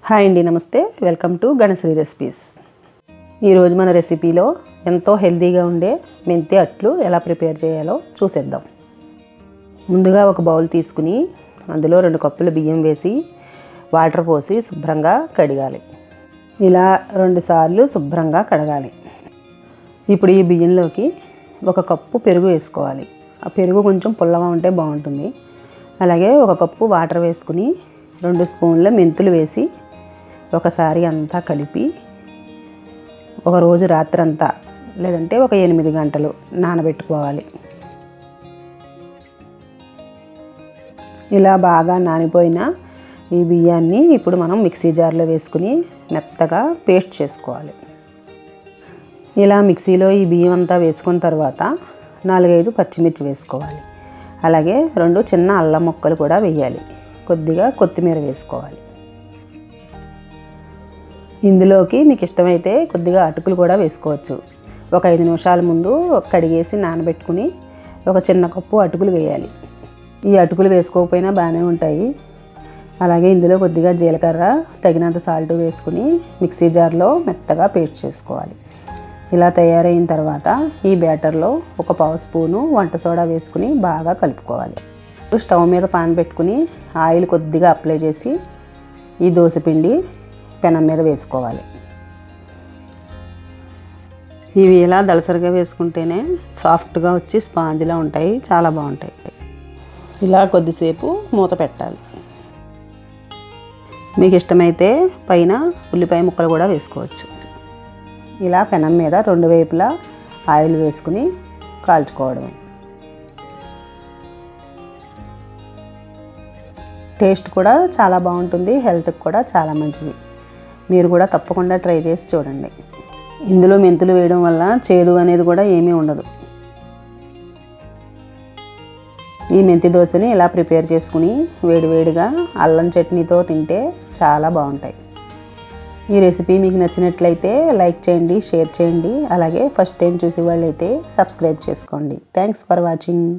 Hi అండి, నమస్తే. Welcome to Ganasri recipes. ఈరోజు మన రెసిపీలో ఎంతో హెల్తీగా ఉండే మెంతి అట్లు ఎలా ప్రిపేర్ చేయాలో చూసేద్దాం. ముందుగా ఒక బౌల్ తీసుకుని అందులో 2 కప్పుల బియ్యం వేసి వాటర్ పోసి శుభ్రంగా కడగాలి. ఇలా 2 సార్లు శుభ్రంగా కడగాలి. ఇప్పుడు ఈ బియ్యంలోకి 1 కప్పు పెరుగు వేసుకోవాలి. ఆ పెరుగు కొంచెం పుల్లగా ఉంటే బాగుంటుంది. అలాగే 1 కప్పు వాటర్ వేసుకుని 2 స్పూన్ల మెంతులు వేసి ఒకసారి అంతా కలిపి ఒక రోజు రాత్రంతా లేదంటే ఒక 8 గంటలు నానబెట్టుకోవాలి. ఇలా బాగా నానిపోయిన ఈ బియ్యాన్ని ఇప్పుడు మనం మిక్సీ జార్లో వేసుకుని మెత్తగా పేస్ట్ చేసుకోవాలి. ఇలా మిక్సీలో ఈ బియ్యం అంతా వేసుకున్న తర్వాత 4-5 పచ్చిమిర్చి వేసుకోవాలి. అలాగే 2 చిన్న అల్లం ముక్కలు కూడా వేయాలి. కొద్దిగా కొత్తిమీర వేసుకోవాలి. ఇందులోకి మీకు ఇష్టమైతే కొద్దిగా అటుకులు కూడా వేసుకోవచ్చు. ఒక 5 నిమిషాల ముందు కడిగేసి నానబెట్టుకుని ఒక చిన్న కప్పు అటుకులు వేయాలి. ఈ అటుకులు వేసుకోకపోయినా బాగానే ఉంటాయి. అలాగే ఇందులో కొద్దిగా జీలకర్ర, తగినంత సాల్ట్ వేసుకుని మిక్సీ జార్లో మెత్తగా పేస్ట్ చేసుకోవాలి. ఇలా తయారైన తర్వాత ఈ బ్యాటర్లో 1 పావు స్పూను వంట సోడా వేసుకుని బాగా కలుపుకోవాలి. స్టవ్ మీద పాన్ పెట్టుకుని ఆయిల్ కొద్దిగా అప్లై చేసి ఈ దోసపిండి పెనం మీద వేసుకోవాలి. ఇవి ఇలా దళసరిగా వేసుకుంటేనే సాఫ్ట్గా వచ్చి స్పాంజిలా ఉంటాయి, చాలా బాగుంటాయి. ఇలా కొద్దిసేపు మూత పెట్టాలి. మీకు ఇష్టమైతే పైన ఉల్లిపాయ ముక్కలు కూడా వేసుకోవచ్చు. ఇలా పెనం మీద 2 వైపులా ఆయిల్ వేసుకుని కాల్చుకోవడమే. టేస్ట్ కూడా చాలా బాగుంటుంది, హెల్త్కి కూడా చాలా మంచిది. మీరు కూడా తప్పకుండా ట్రై చేసి చూడండి. ఇందులో మెంతులు వేయడం వల్ల చేదు అనేది కూడా ఏమీ ఉండదు. ఈ మెంతి దోశని ఇలా ప్రిపేర్ చేసుకుని వేడివేడిగా అల్లం చట్నీతో తింటే చాలా బాగుంటాయి. ఈ రెసిపీ మీకు నచ్చినట్లయితే లైక్ చేయండి, షేర్ చేయండి. అలాగే ఫస్ట్ టైం చూసే వాళ్ళైతే సబ్స్క్రైబ్ చేసుకోండి. Thanks for watching.